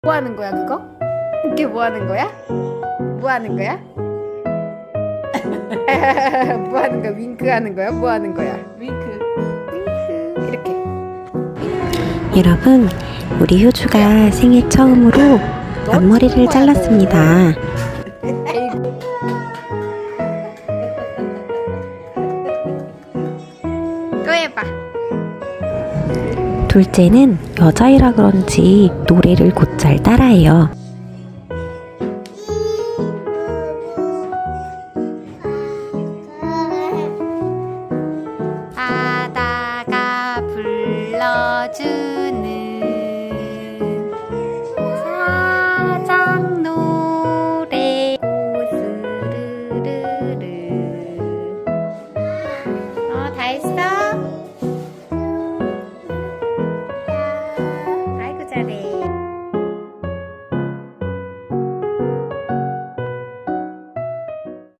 뭐 하는 거야 그거? 이게 뭐 하는 거야? 뭐 하는 거야? 뭐 하는 거야? 윙크 하는 거야? 뭐 하는 거야? 윙크 이렇게. 여러분, 우리 효주가 생일 처음으로 앞머리를 잘랐습니다. 또 해봐. 둘째는 여자이라 그런지 노래를 곧잘 따라해요.